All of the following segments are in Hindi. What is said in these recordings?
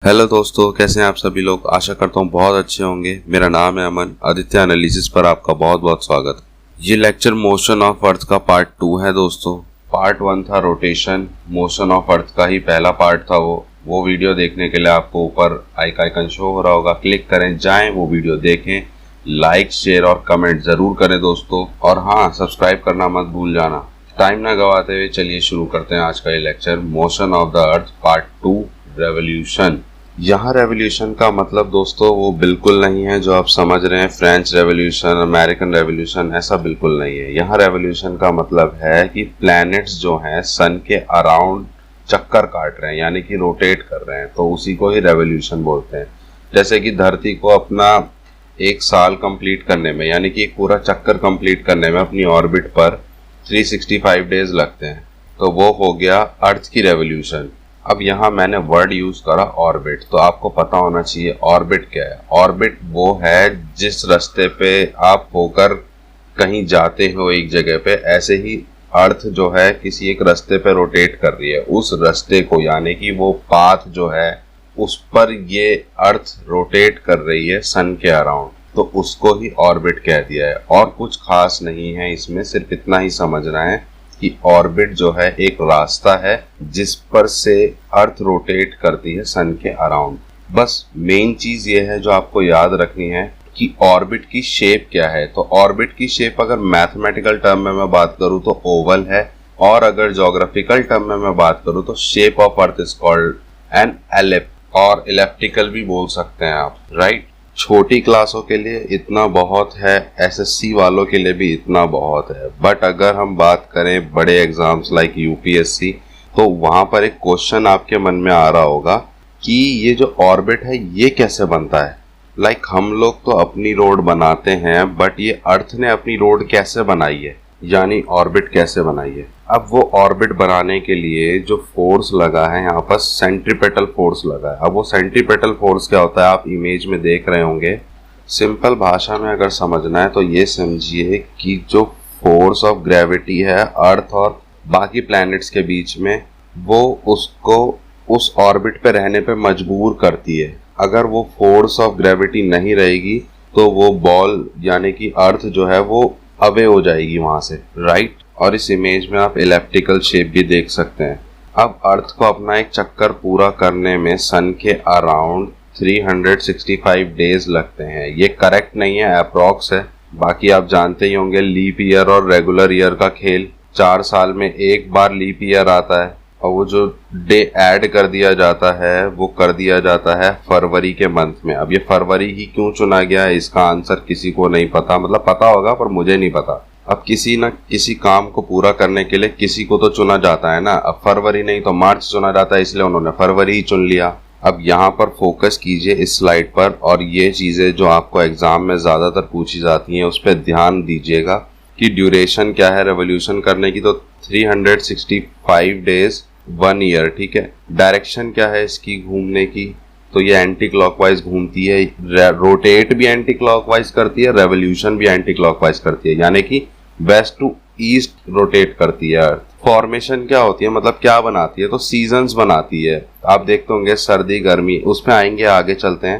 हेलो दोस्तों, कैसे हैं आप सभी लोग। आशा करता हूँ बहुत अच्छे होंगे। मेरा नाम है अमन। आदित्य एनालिसिस पर आपका बहुत बहुत स्वागत। ये लेक्चर मोशन ऑफ अर्थ का पार्ट 2 है दोस्तों। पार्ट 1 था रोटेशन, मोशन ऑफ अर्थ का ही पहला पार्ट था वो वीडियो देखने के लिए आपको ऊपर आइकन शो हो रहा होगा, क्लिक करें, जाएं, वो वीडियो देखें, लाइक शेयर और कमेंट जरूर करें दोस्तों। और हाँ, सब्सक्राइब करना मत भूल जाना। टाइम ना गवाते हुए चलिए शुरू करते हैं आज का ये lecture, motion of the earth part 2 revolution. यहाँ रेवोल्यूशन का मतलब दोस्तों वो बिल्कुल नहीं है जो आप समझ रहे हैं, फ्रेंच रेवोल्यूशन, अमेरिकन रेवोल्यूशन, ऐसा बिल्कुल नहीं है। यहाँ रेवोल्यूशन का मतलब है कि प्लैनेट्स जो हैं सन के अराउंड चक्कर काट रहे हैं, यानी कि रोटेट कर रहे हैं, तो उसी को ही रेवोल्यूशन बोलते हैं। जैसे कि धरती को अपना एक साल कंप्लीट करने में, यानी कि एक पूरा चक्कर कंप्लीट करने में अपनी ऑर्बिट पर 365 डेज लगते हैं, तो वो हो गया अर्थ की रेवोल्यूशन। अब यहाँ मैंने वर्ड यूज करा ऑर्बिट, तो आपको पता होना चाहिए ऑर्बिट क्या है। ऑर्बिट वो है जिस रास्ते पे आप होकर कहीं जाते हो एक जगह पे, ऐसे ही अर्थ जो है किसी एक रास्ते पे रोटेट कर रही है, उस रास्ते को, यानी कि वो पाथ जो है उस पर ये अर्थ रोटेट कर रही है सन के अराउंड, तो उसको ही ऑर्बिट कह दिया है। और कुछ खास नहीं है इसमें, सिर्फ इतना ही समझना है कि ऑर्बिट जो है एक रास्ता है जिस पर से अर्थ रोटेट करती है सन के अराउंड। बस मेन चीज ये है जो आपको याद रखनी है कि ऑर्बिट की शेप क्या है। तो ऑर्बिट की शेप अगर मैथमेटिकल टर्म में मैं बात करूं तो ओवल है, और अगर ज्योग्राफिकल टर्म में मैं बात करूं तो shape of earth is called an ellipse, और इलेप्टिकल भी बोल सकते हैं आप, राइट। छोटी क्लासों के लिए इतना बहुत है, एसएससी वालों के लिए भी इतना बहुत है, बट अगर हम बात करें बड़े एग्जाम्स लाइक यूपीएससी, तो वहां पर एक क्वेश्चन आपके मन में आ रहा होगा कि ये जो ऑर्बिट है ये कैसे बनता है। लाइक हम लोग तो अपनी रोड बनाते हैं, बट ये अर्थ ने अपनी रोड कैसे बनाई है, यानी ऑर्बिट कैसे बनाई है। अब वो ऑर्बिट बनाने के लिए जो फोर्स लगा है, यहाँ पर सेंट्रीपेटल फोर्स लगा है। अब वो सेंट्रीपेटल फोर्स क्या होता है आप इमेज में देख रहे होंगे। सिंपल भाषा में अगर समझना है तो ये समझिए कि जो फोर्स ऑफ ग्रेविटी है अर्थ और बाकी प्लैनेट्स के बीच में, वो उसको उस ऑर्बिट पे रहने पे मजबूर करती है। अगर वो फोर्स ऑफ ग्रेविटी नहीं रहेगी तो वो बॉल, यानी कि अर्थ जो है वो अवे हो जाएगी वहां से, राइट। और इस इमेज में आप इलेप्टिकल शेप भी देख सकते हैं। अब अर्थ को अपना एक चक्कर पूरा करने में सन के अराउंड 365 डेज लगते हैं। ये करेक्ट नहीं है, अप्रॉक्स है। बाकी आप जानते ही होंगे लीप ईयर और रेगुलर ईयर का खेल, 4 साल में एक बार लीप ईयर आता है, और वो जो डे ऐड कर दिया जाता है वो कर दिया जाता है फरवरी के मंथ में। अब ये फरवरी ही क्यों चुना गया है, इसका आंसर किसी को नहीं पता, मतलब पता होगा पर मुझे नहीं पता। अब किसी न किसी काम को पूरा करने के लिए किसी को तो चुना जाता है ना। अब फरवरी नहीं तो मार्च चुना जाता है, इसलिए उन्होंने फरवरी ही चुन लिया। अब यहाँ पर फोकस कीजिए इस स्लाइड पर, और ये चीजें जो आपको एग्जाम में ज्यादातर पूछी जाती हैं उस पर ध्यान दीजिएगा कि ड्यूरेशन क्या है रेवोल्यूशन करने की, तो 365 डेज 1 ईयर, ठीक है। डायरेक्शन क्या है इसकी घूमने की, तो ये एंटी क्लॉकवाइज घूमती है, रोटेट भी एंटी क्लॉकवाइज करती है, रेवोल्यूशन भी एंटी क्लॉकवाइज करती है, यानी कि वेस्ट टू ईस्ट रोटेट करती है अर्थ। फॉर्मेशन क्या होती है, मतलब क्या बनाती है, तो सीजन्स बनाती है। आप देखते होंगे सर्दी गर्मी, उसमें आएंगे, आगे चलते हैं।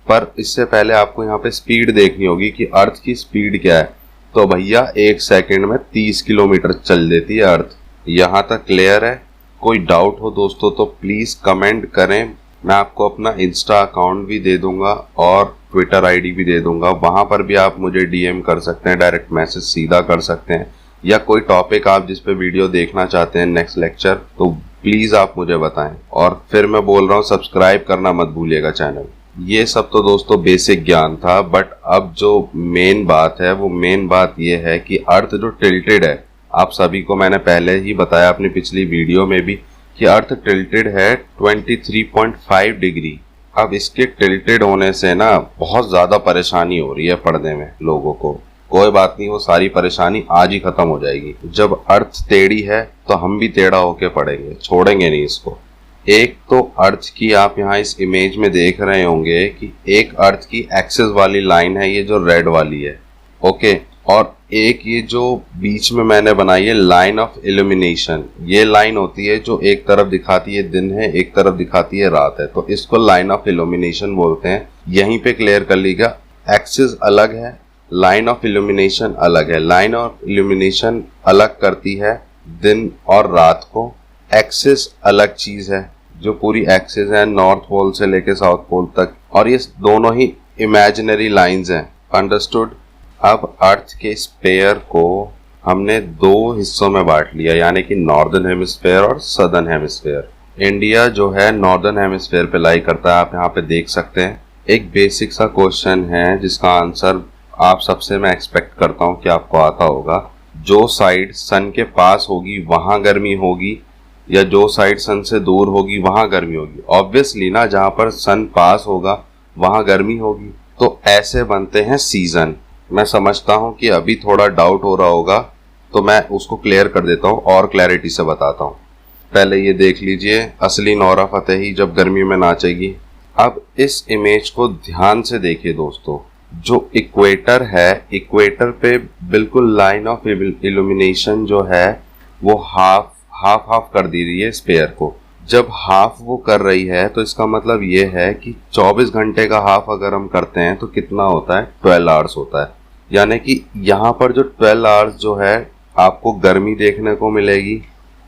पर इससे पहले आपको यहाँ पे स्पीड देखनी होगी कि अर्थ की स्पीड क्या है। तो भैया 1 सेकेंड में 30 किलोमीटर चल देती है अर्थ। यहाँ तक क्लियर है? कोई डाउट हो दोस्तों तो प्लीज कमेंट करें। मैं आपको अपना इंस्टा अकाउंट भी दे दूंगा और ट्विटर आईडी भी दे दूंगा, वहां पर भी आप मुझे डीएम कर सकते हैं, डायरेक्ट मैसेज सीधा कर सकते हैं, या कोई टॉपिक आप जिस पे वीडियो देखना चाहते हैं नेक्स्ट लेक्चर, तो प्लीज आप मुझे बताएं। और फिर मैं बोल रहा हूँ सब्सक्राइब करना मत भूलिएगा चैनल। ये सब तो दोस्तों बेसिक ज्ञान था, बट अब जो मेन बात है वो मेन बात ये है कि अर्थ जो टिल्टेड है, आप सभी को मैंने पहले ही बताया अपनी पिछली वीडियो में भी कि अर्थ टिल्टेड है 23.5 डिग्री। अब इसके टिल्टेड होने से ना बहुत ज्यादा परेशानी हो रही है पढ़ने में लोगों को। कोई बात नहीं, वो सारी परेशानी आज ही खत्म हो जाएगी। जब अर्थ टेढ़ी है तो हम भी टेढ़ा होके पढ़ेंगे, छोड़ेंगे नहीं इसको। एक तो अर्थ की आप यहाँ इस इमेज में देख रहे होंगे कि एक अर्थ की एक्सिस वाली लाइन है, ये जो रेड वाली है, ओके, और एक ये जो बीच में मैंने बनाई है लाइन ऑफ इल्यूमिनेशन, ये लाइन होती है जो एक तरफ दिखाती है दिन है, एक तरफ दिखाती है रात है, तो इसको लाइन ऑफ इल्यूमिनेशन बोलते हैं। यहीं पे क्लियर कर लीजिएगा, एक्सिस अलग है, लाइन ऑफ इल्यूमिनेशन अलग है। लाइन ऑफ इल्यूमिनेशन अलग करती है दिन और रात को, एक्सिस अलग चीज है। जो पूरी एक्सिस है नॉर्थ पोल से लेके साउथ पोल तक, और ये दोनों ही इमेजिनरी लाइंस हैं। अंडरस्टूड। अब अर्थ के स्फीयर को हमने दो हिस्सों में बांट लिया, यानी कि नॉर्दर्न हेमिस्फीयर और सदर्न हेमिस्फीयर। इंडिया जो है नॉर्दर्न हेमिस्फीयर पे लाई करता है, आप यहाँ पे देख सकते हैं। एक बेसिक सा क्वेश्चन है जिसका आंसर आप सबसे मैं एक्सपेक्ट करता हूँ कि आपको आता होगा। जो साइड सन के पास होगी वहां गर्मी होगी, या जो साइड सन से दूर होगी वहां गर्मी होगी? ऑब्वियसली ना, जहां पर सन पास होगा वहां गर्मी होगी। तो ऐसे बनते हैं सीजन। मैं समझता हूं कि अभी थोड़ा डाउट हो रहा होगा, तो मैं उसको क्लियर कर देता हूं और क्लैरिटी से बताता हूं। पहले ये देख लीजिए, असली नौरा फतेही जब गर्मी में नाचेगी। अब इस इमेज को ध्यान से देखिए दोस्तों, जो इक्वेटर है, इक्वेटर पे बिल्कुल लाइन ऑफ इल्यूमिनेशन जो है वो हाफ हाफ कर दी रही है स्फीयर को। जब हाफ वो कर रही है तो इसका मतलब ये है कि 24 घंटे का हाफ अगर हम करते हैं तो कितना होता है? 12 आवर्स होता है। यानी कि यहाँ पर जो 12 आवर्स जो है आपको गर्मी देखने को मिलेगी,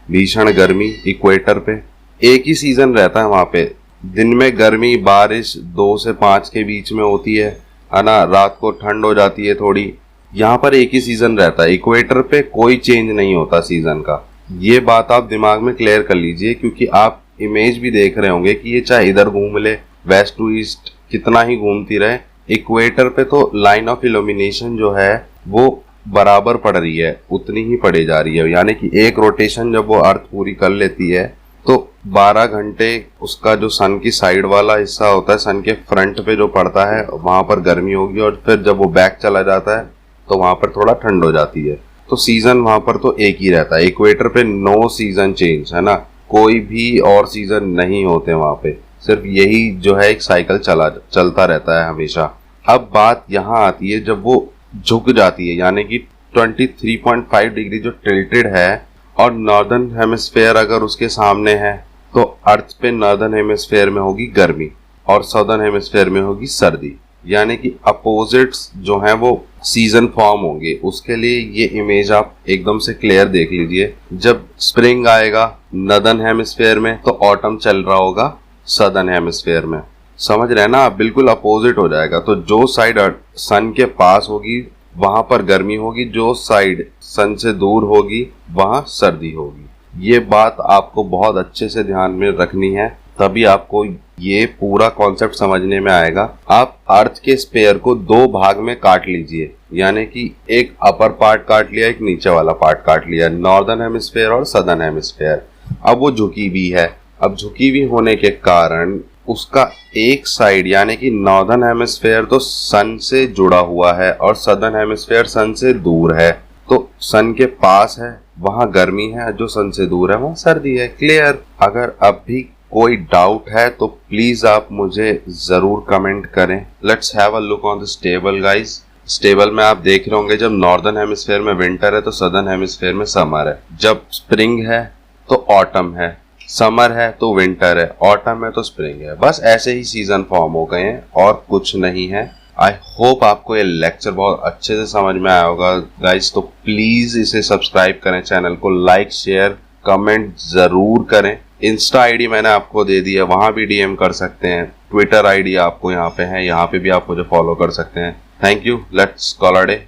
भीषण गर्मी इक्वेटर पे। एक ही सीजन रहता है वहां पे, दिन में गर्मी बारिश 2 से 5 के बीच में होती है ना, रात को ठंड हो जाती है थोड़ी। यहाँ पर एक ही सीजन रहता है, इक्वेटर पे कोई चेंज नहीं होता सीजन का। ये बात आप दिमाग में क्लियर कर लीजिए, क्योंकि आप इमेज भी देख रहे होंगे कि ये चाहे इधर घूम ले, वेस्ट टू ईस्ट कितना ही घूमती रहे, इक्वेटर पे तो लाइन ऑफ इल्यूमिनेशन जो है वो बराबर पड़ रही है, उतनी ही पड़े जा रही है। यानी कि एक रोटेशन जब वो अर्थ पूरी कर लेती है तो 12 घंटे उसका जो सन की साइड वाला हिस्सा होता है, सन के फ्रंट पे जो पड़ता है वहां पर गर्मी होगी, और फिर जब वो बैक चला जाता है तो वहां पर थोड़ा ठंड हो जाती है। तो सीजन वहां पर तो एक ही रहता है। इक्वेटर पे नो सीजन चेंज है ना, कोई भी और सीजन नहीं होते वहां पे, सिर्फ यही जो है एक साइकिल चलता रहता है हमेशा। अब बात यहाँ आती है जब वो झुक जाती है, यानी कि 23.5 डिग्री जो टिल्टेड है, और नॉर्दर्न हेमिस्फीयर अगर उसके सामने है तो अर्थ पे नॉर्दर्न हेमिस्फीयर में होगी गर्मी और सदर्न हेमिस्फीयर में होगी सर्दी। यानी कि अपोजिट्स जो हैं वो सीजन फॉर्म होंगे। उसके लिए ये इमेज आप एकदम से क्लियर देख लीजिए। जब स्प्रिंग आएगा नॉर्दर्न हेमिस्फीयर में तो ऑटम चल रहा होगा सदर्न हेमिस्फीयर में। समझ रहे हैं ना आप? बिल्कुल अपोजिट हो जाएगा। तो जो साइड सन के पास होगी वहां पर गर्मी होगी, जो साइड सन से दूर होगी वहां सर्दी होगी। ये बात आपको बहुत अच्छे से ध्यान में रखनी है, तभी आपको ये पूरा कॉन्सेप्ट समझने में आएगा। आप अर्थ के स्फीयर को दो भाग में काट लीजिए, यानी कि एक अपर पार्ट काट लिया, एक नीचे वाला पार्ट काट लिया, नॉर्दर्न हेमिस्फीयर और सदर्न हेमिस्फीयर। अब वो झुकी हुई है। अब झुकी हुई होने के कारण उसका एक साइड यानी कि नॉर्दर्न हेमिस्फीयर तो सन से जुड़ा हुआ है और सदर्न हेमिस्फीयर सन से दूर है। तो सन के पास है वहां गर्मी है, जो सन से दूर है वहां सर्दी है। क्लियर? अगर अब भी कोई डाउट है तो प्लीज आप मुझे जरूर कमेंट करें। Let's have a look on this table guys. इस टेबल में आप देख रहे होंगे जब नॉर्दर्न हेमिस्फीयर में विंटर है तो सदर्न हेमिस्फीयर में समर है। जब स्प्रिंग है तो ऑटम है, समर है तो विंटर है, ऑटम है तो स्प्रिंग है। बस ऐसे ही सीजन फॉर्म हो गए हैं और कुछ नहीं है। आई होप आपको ये लेक्चर बहुत अच्छे से समझ में आया होगा गाइस। तो प्लीज इसे सब्सक्राइब करें, चैनल को लाइक शेयर कमेंट जरूर करें। इंस्टा आईडी मैंने आपको दे दी है, वहां भी डीएम कर सकते हैं। ट्विटर आईडी आपको यहाँ पे है, यहाँ पे भी आप मुझे फॉलो कर सकते हैं। Thank you. Let's call a day.